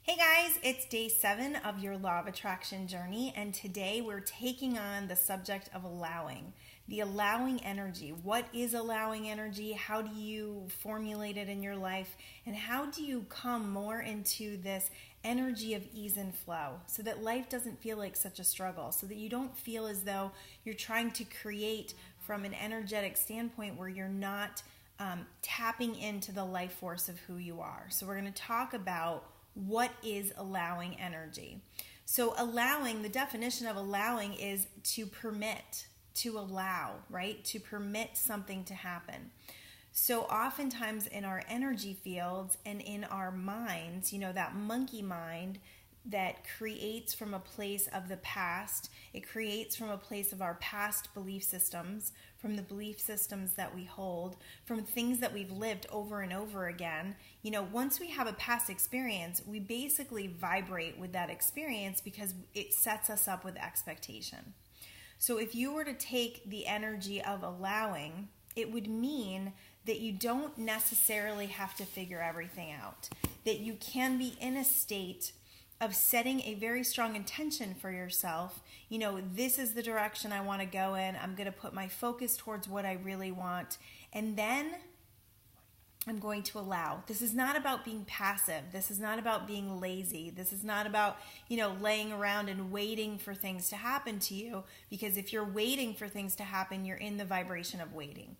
Hey guys, it's day 7 of your Law of Attraction journey, and today we're taking on the subject of allowing. The allowing energy. What is allowing energy? How do you formulate it in your life? And how do you come more into this energy of ease and flow so that life doesn't feel like such a struggle, so that you don't feel as though you're trying to create from an energetic standpoint where you're not tapping into the life force of who you are. So we're going to talk about what is allowing energy. So allowing, the definition of allowing is to permit, to allow, right? To permit something to happen. So oftentimes in our energy fields and in our minds, that monkey mind that creates from a place of the past, it creates from a place of our past belief systems, from the belief systems that we hold, from things that we've lived over and over again. Once we have a past experience, we basically vibrate with that experience because it sets us up with expectation. So if you were to take the energy of allowing, it would mean that you don't necessarily have to figure everything out, that you can be in a state of setting a very strong intention for yourself. This is the direction I want to go in. I'm going to put my focus towards what I really want. And then I'm going to allow. This is not about being passive. This is not about being lazy. This is not about, laying around and waiting for things to happen to you. Because if you're waiting for things to happen, you're in the vibration of waiting.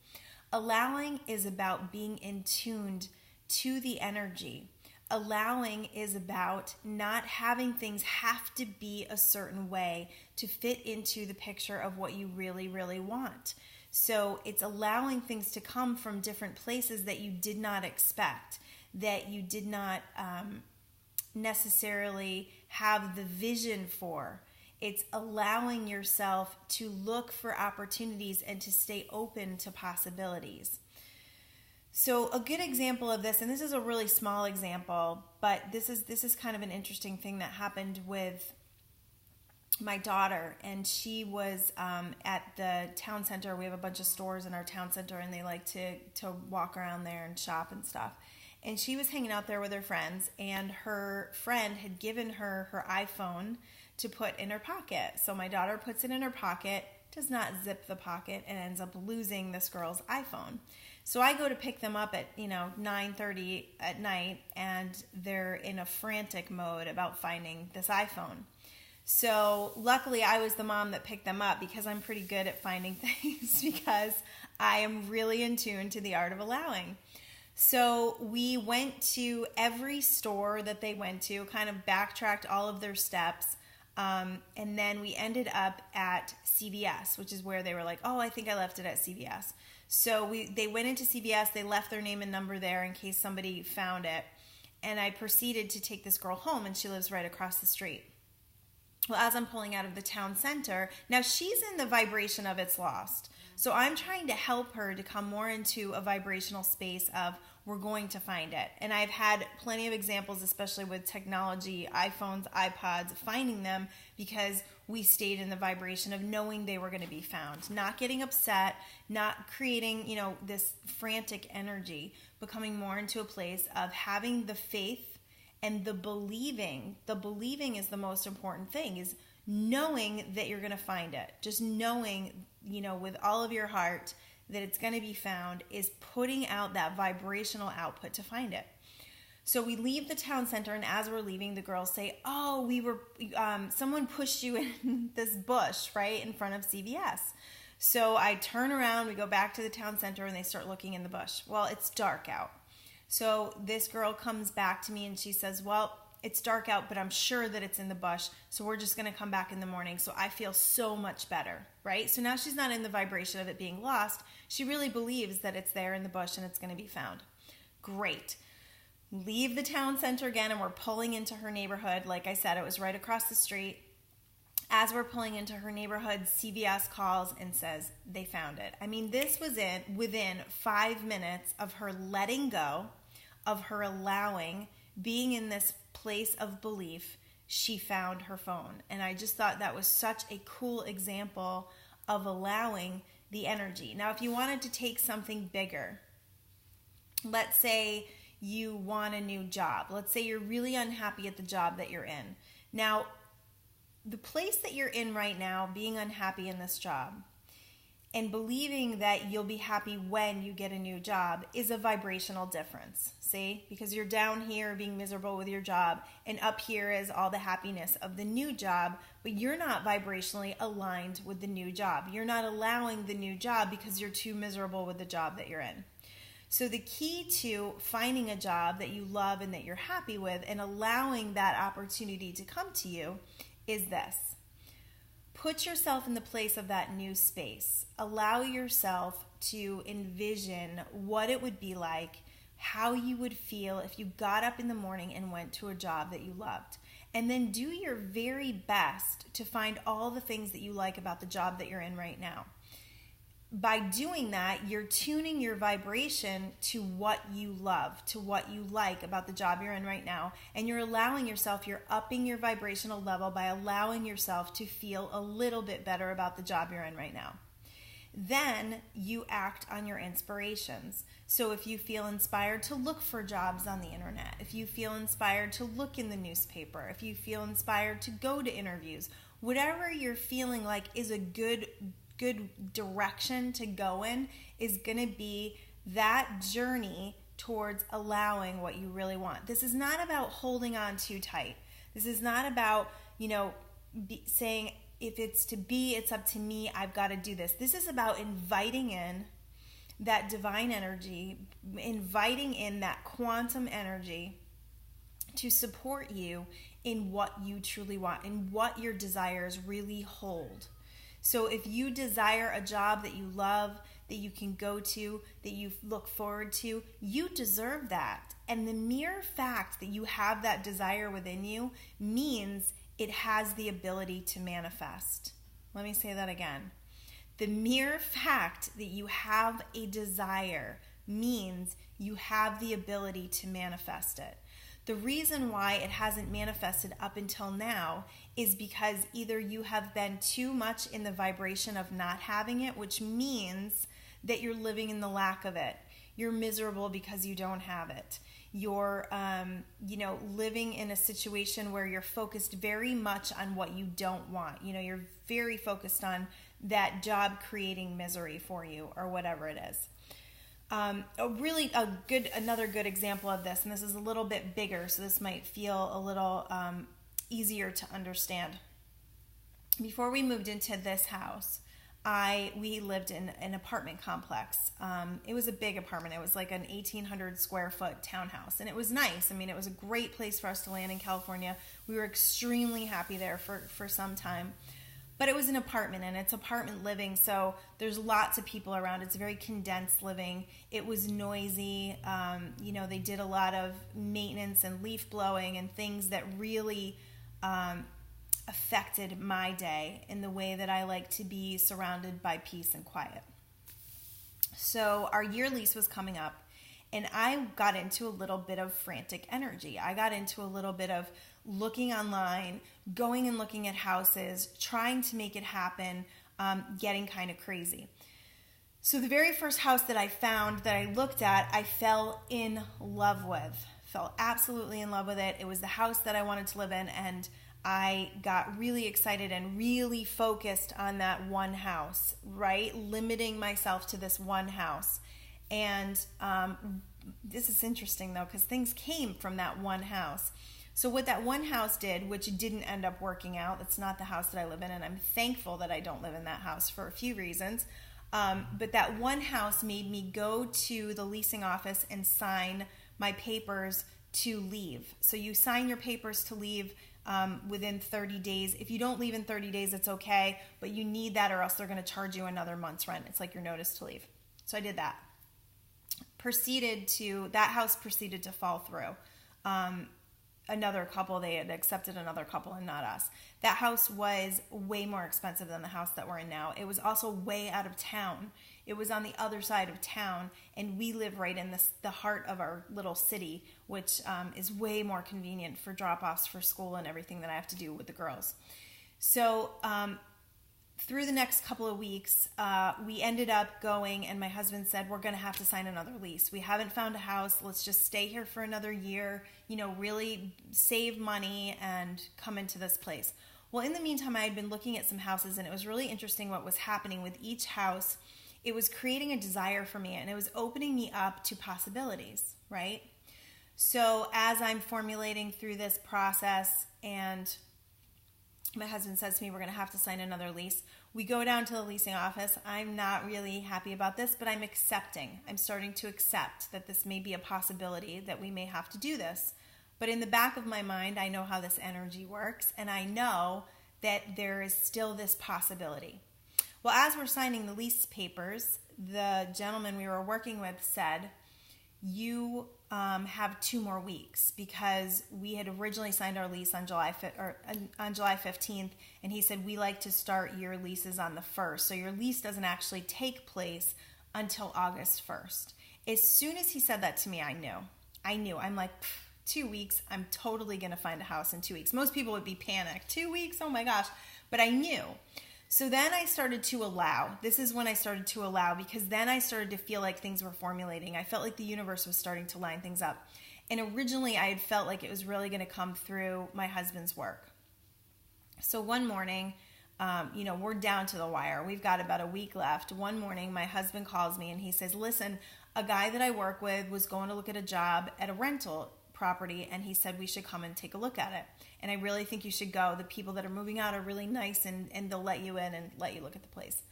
Allowing is about being in tuned to the energy. Allowing is about not having things have to be a certain way to fit into the picture of what you really, really want. So it's allowing things to come from different places that you did not expect, that you did not necessarily have the vision for. It's allowing yourself to look for opportunities and to stay open to possibilities. So a good example of this, and this is a really small example, but this is kind of an interesting thing that happened with my daughter. And she was at the town center. We have a bunch of stores in our town center, and they like to walk around there and shop and stuff. And she was hanging out there with her friends, and her friend had given her her iPhone to put in her pocket. So my daughter puts it in her pocket, does not zip the pocket, and ends up losing this girl's iPhone. So I go to pick them up at 9:30 at night, and they're in a frantic mode about finding this iPhone. So luckily I was the mom that picked them up because I'm pretty good at finding things because I am really in tune to the art of allowing. So we went to every store that they went to, kind of backtracked all of their steps, and then we ended up at CVS, which is where they were like, oh, I think I left it at CVS. So they went into CVS, they left their name and number there in case somebody found it, and I proceeded to take this girl home, and she lives right across the street. Well, as I'm pulling out of the town center, now she's in the vibration of it's lost. So I'm trying to help her to come more into a vibrational space of we're going to find it. And I've had plenty of examples, especially with technology, iPhones, iPods, finding them because we stayed in the vibration of knowing they were going to be found, not getting upset, not creating, this frantic energy, but coming more into a place of having the faith and the believing. The believing is the most important thing, is knowing that you're going to find it. Just knowing, with all of your heart that it's going to be found, is putting out that vibrational output to find it. So we leave the town center, and as we're leaving, the girls say, oh, someone pushed you in this bush right in front of CVS. So I turn around, we go back to the town center, and they start looking in the bush. Well, it's dark out. So this girl comes back to me and she says, well, it's dark out, but I'm sure that it's in the bush, so we're just going to come back in the morning. So I feel so much better, right? So now she's not in the vibration of it being lost. She really believes that it's there in the bush and it's going to be found. Great. Leave the town center again, and we're pulling into her neighborhood. Like I said, it was right across the street. As we're pulling into her neighborhood, CVS calls and says they found it. I mean, this was within 5 minutes of her letting go, of her allowing, being in this place of belief, she found her phone. And I just thought that was such a cool example of allowing the energy. Now, if you wanted to take something bigger, let's say you want a new job. Let's say you're really unhappy at the job that you're in. Now, the place that you're in right now, being unhappy in this job, and believing that you'll be happy when you get a new job is a vibrational difference. See? Because you're down here being miserable with your job, and up here is all the happiness of the new job, but you're not vibrationally aligned with the new job. You're not allowing the new job because you're too miserable with the job that you're in. So the key to finding a job that you love and that you're happy with and allowing that opportunity to come to you is this. Put yourself in the place of that new space. Allow yourself to envision what it would be like, how you would feel if you got up in the morning and went to a job that you loved. And then do your very best to find all the things that you like about the job that you're in right now. By doing that, you're tuning your vibration to what you love, to what you like about the job you're in right now. And you're allowing yourself, you're upping your vibrational level by allowing yourself to feel a little bit better about the job you're in right now. Then you act on your inspirations. So if you feel inspired to look for jobs on the internet, if you feel inspired to look in the newspaper, if you feel inspired to go to interviews, whatever you're feeling like is a good direction to go in is going to be that journey towards allowing what you really want. This is not about holding on too tight. This is not about, saying if it's to be, it's up to me, I've got to do this. This is about inviting in that divine energy, inviting in that quantum energy to support you in what you truly want and what your desires really hold. So if you desire a job that you love, that you can go to, that you look forward to, you deserve that. And the mere fact that you have that desire within you means it has the ability to manifest. Let me say that again. The mere fact that you have a desire means you have the ability to manifest it. The reason why it hasn't manifested up until now is because either you have been too much in the vibration of not having it, which means that you're living in the lack of it. You're miserable because you don't have it. You're, living in a situation where you're focused very much on what you don't want. You're very focused on that job creating misery for you or whatever it is. Another good example of this, and this is a little bit bigger, so this might feel a little easier to understand. Before we moved into this house, we lived in an apartment complex. It was a big apartment. It was like an 1,800 square foot townhouse, and it was nice. It was a great place for us to land in California. We were extremely happy there for some time. But it was an apartment, and it's apartment living, so there's lots of people around. It's very condensed living. It was noisy. They did a lot of maintenance and leaf blowing and things that really affected my day in the way that I like to be surrounded by peace and quiet. So our year lease was coming up, and I got into a little bit of frantic energy. I got into a little bit of looking online, going and looking at houses, trying to make it happen, getting kind of crazy. So the very first house that I found that I looked at, I fell in love with. Fell absolutely in love with it. It was the house that I wanted to live in, and I got really excited and really focused on that one house, right? Limiting myself to this one house. And this is interesting, though, because things came from that one house. So what that one house did, which didn't end up working out, that's not the house that I live in, and I'm thankful that I don't live in that house for a few reasons. But that one house made me go to the leasing office and sign my papers to leave. So you sign your papers to leave within 30 days. If you don't leave in 30 days, it's okay, but you need that or else they're going to charge you another month's rent. It's like your notice to leave. So I did that. That house proceeded to fall through. Another couple, they had accepted another couple and not us. That house was way more expensive than the house that we're in now. It was also way out of town. It was on the other side of town, and we live right in the heart of our little city, which is way more convenient for drop-offs for school and everything that I have to do with the girls. So through the next couple of weeks, we ended up going, and my husband said, we're going to have to sign another lease. We haven't found a house. Let's just stay here for another year, really save money and come into this place. Well, in the meantime, I had been looking at some houses, and it was really interesting what was happening with each house. It was creating a desire for me, and it was opening me up to possibilities, right? So as I'm formulating through this process, and my husband says to me, we're going to have to sign another lease. We go down to the leasing office. I'm not really happy about this, but I'm accepting. I'm starting to accept that this may be a possibility, that we may have to do this. But in the back of my mind, I know how this energy works, and I know that there is still this possibility. Well, as we're signing the lease papers, the gentleman we were working with said, you have 2 more weeks, because we had originally signed our lease on July 15th, and he said, we like to start your leases on the 1st, so your lease doesn't actually take place until August 1st. As soon as he said that to me, I knew. I'm like, 2 weeks, I'm totally going to find a house in 2 weeks. Most people would be panicked. 2 weeks? Oh my gosh. But I knew. So then I started to allow. This is when I started to allow, because then I started to feel like things were formulating. I felt like the universe was starting to line things up. And originally I had felt like it was really going to come through my husband's work. So one morning, we're down to the wire. We've got about a week left. One morning, my husband calls me and he says, listen, a guy that I work with was going to look at a job at a rental property, and he said we should come and take a look at it. And I really think you should go. The people that are moving out are really nice, and they'll let you in and let you look at the place.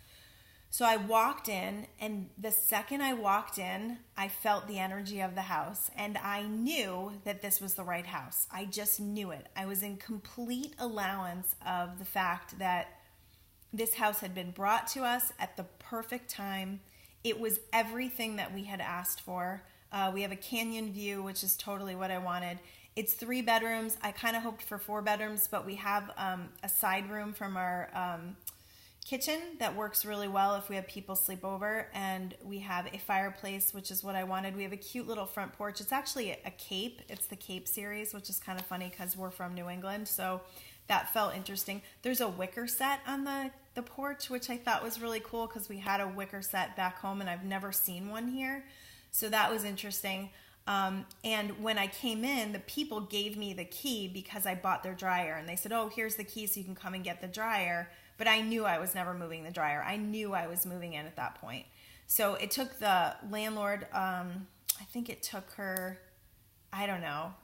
So I walked in, and the second I walked in, I felt the energy of the house, and I knew that this was the right house. I just knew it. I was in complete allowance of the fact that this house had been brought to us at the perfect time. It was everything that we had asked for. We have a canyon view, which is totally what I wanted. It's 3 bedrooms. I kind of hoped for 4 bedrooms, but we have a side room from our kitchen that works really well if we have people sleep over, and we have a fireplace, which is what I wanted. We have a cute little front porch. It's actually a cape. It's the Cape series, which is kind of funny because we're from New England, so that felt interesting. There's a wicker set on the porch, which I thought was really cool because we had a wicker set back home, and I've never seen one here. So that was interesting. And when I came in, the people gave me the key because I bought their dryer. And they said, oh, here's the key so you can come and get the dryer. But I knew I was never moving the dryer. I knew I was moving in at that point. So it took the landlord, I think it took her, I don't know,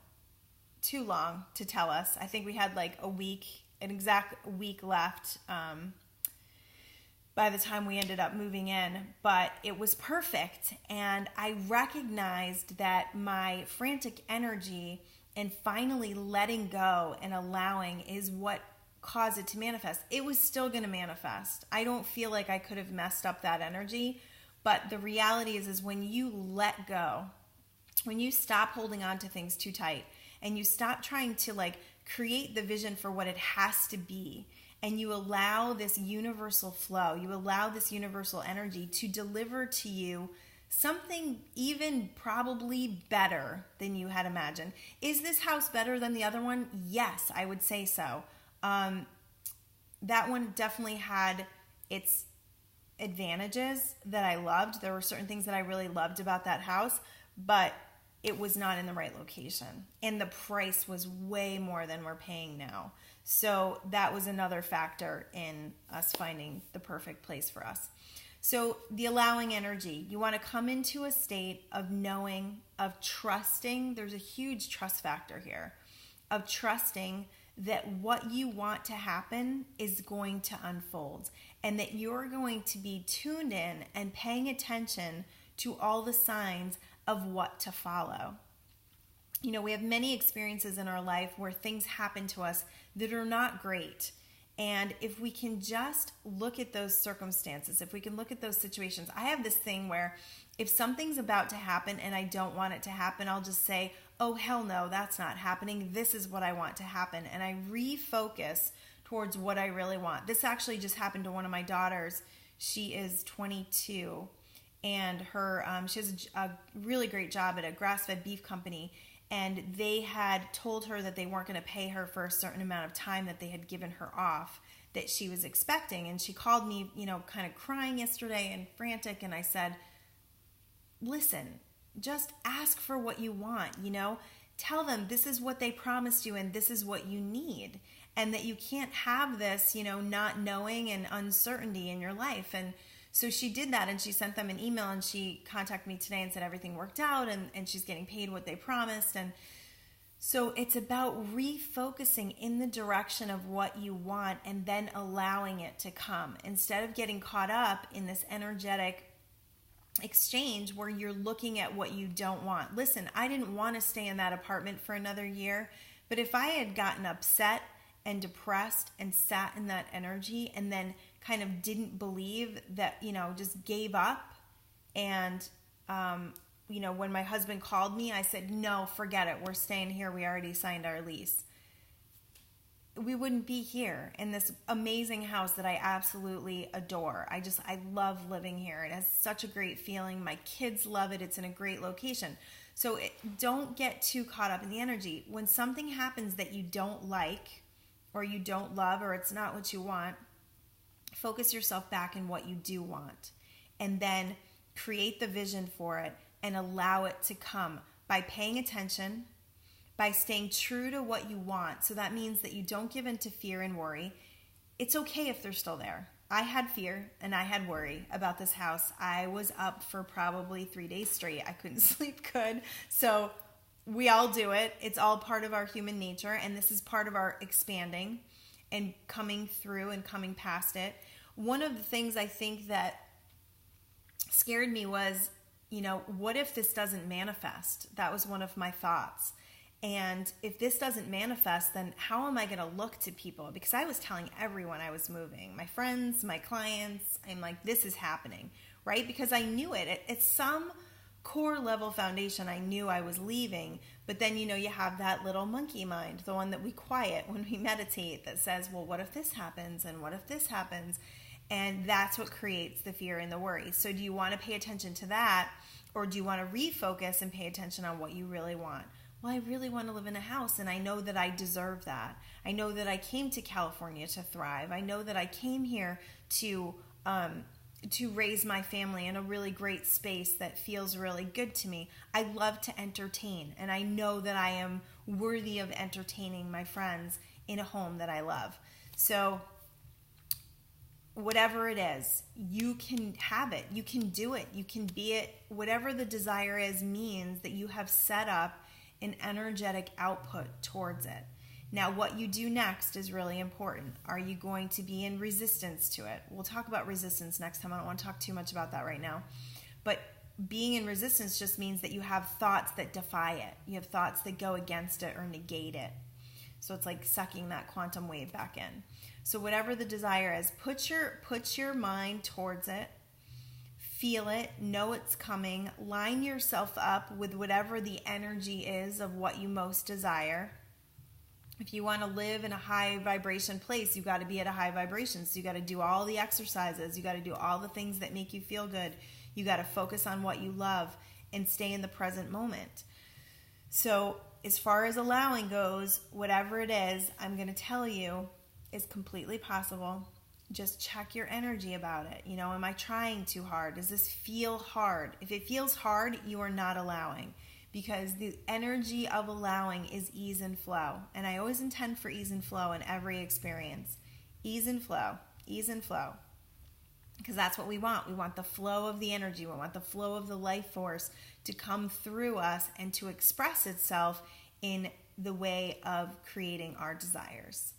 too long to tell us. I think we had like an exact week left by the time we ended up moving in, but it was perfect. And I recognized that my frantic energy and finally letting go and allowing is what caused it to manifest. It was still going to manifest. I don't feel like I could have messed up that energy, but the reality is when you let go, when you stop holding on to things too tight and you stop trying to create the vision for what it has to be, and you allow this universal flow, you allow this universal energy to deliver to you something even probably better than you had imagined. Is this house better than the other one? Yes, I would say so. That one definitely had its advantages that I loved. There were certain things that I really loved about that house, but it was not in the right location. And the price was way more than we're paying now. So that was another factor in us finding the perfect place for us. So the allowing energy, you want to come into a state of knowing, of trusting. There's a huge trust factor here, of trusting that what you want to happen is going to unfold, and that you're going to be tuned in and paying attention to all the signs of what to follow. You know, we have many experiences in our life where things happen to us that are not great. And if we can just look at those circumstances, if we can look at those situations, I have this thing where if something's about to happen and I don't want it to happen, I'll just say, oh, hell no, that's not happening. This is what I want to happen. And I refocus towards what I really want. This actually just happened to one of my daughters. She is 22, and she has a really great job at a grass-fed beef company. And they had told her that they weren't going to pay her for a certain amount of time that they had given her off. that she was expecting. And she called me, kind of crying yesterday and frantic. And I said, listen, just ask for what you want, tell them this is what they promised you and this is what you need. And that you can't have this, not knowing and uncertainty in your life. And so she did that, and she sent them an email, and she contacted me today and said everything worked out, and she's getting paid what they promised. And so it's about refocusing in the direction of what you want and then allowing it to come, instead of getting caught up in this energetic exchange where you're looking at what you don't want. Listen, I didn't want to stay in that apartment for another year, but if I had gotten upset and depressed and sat in that energy and then kind of didn't believe that, just gave up, and when my husband called me, I said, no, forget it, we're staying here, we already signed our lease, we wouldn't be here in this amazing house that I absolutely adore. I love living here. It has such a great feeling. My kids love it. It's in a great location. So don't get too caught up in the energy. When something happens that you don't like or you don't love or it's not what you want, focus yourself back in what you do want, and then create the vision for it and allow it to come by paying attention, by staying true to what you want. So that means that you don't give in to fear and worry. It's okay if they're still there. I had fear and I had worry about this house. I was up for probably 3 days straight. I couldn't sleep good. So we all do it. It's all part of our human nature, and this is part of our expanding and coming through and coming past it. One of the things I think that scared me was, what if this doesn't manifest? That was one of my thoughts. And if this doesn't manifest, then how am I going to look to people? Because I was telling everyone I was moving, my friends, my clients. I'm like, this is happening, right? Because I knew it. At some core level foundation, I knew I was leaving. But then, you have that little monkey mind, the one that we quiet when we meditate, that says, well, what if this happens? And what if this happens? And that's what creates the fear and the worry. So do you want to pay attention to that, or do you want to refocus and pay attention on what you really want? Well, I really want to live in a house, and I know that I deserve that. I know that I came to California to thrive. I know that I came here to raise my family in a really great space that feels really good to me. I love to entertain, and I know that I am worthy of entertaining my friends in a home that I love. So whatever it is, you can have it. You can do it. You can be it. Whatever the desire is means that you have set up an energetic output towards it. Now, what you do next is really important. Are you going to be in resistance to it? We'll talk about resistance next time. I don't want to talk too much about that right now. But being in resistance just means that you have thoughts that defy it. You have thoughts that go against it or negate it. So it's like sucking that quantum wave back in. So whatever the desire is, put your mind towards it. Feel it, know it's coming, line yourself up with whatever the energy is of what you most desire. If you want to live in a high vibration place, you've got to be at a high vibration. So you got to do all the exercises. You got to do all the things that make you feel good. You got to focus on what you love and stay in the present moment. So as far as allowing goes, whatever it is, I'm going to tell you is completely possible. Just check your energy about it. Am I trying too hard? Does this feel hard? If it feels hard, you are not allowing, because the energy of allowing is ease and flow. And I always intend for ease and flow in every experience. Ease and flow, because that's what we want. We want the flow of the energy. We want the flow of the life force to come through us and to express itself in the way of creating our desires.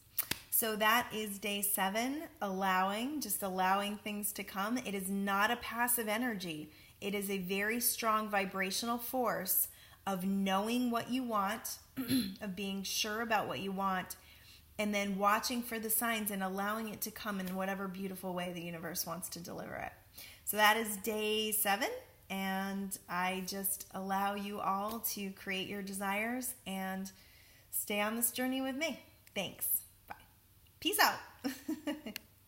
So that is day 7, just allowing things to come. It is not a passive energy. It is a very strong vibrational force of knowing what you want, of being sure about what you want, and then watching for the signs and allowing it to come in whatever beautiful way the universe wants to deliver it. So that is day 7, and I just allow you all to create your desires and stay on this journey with me. Thanks. Peace out.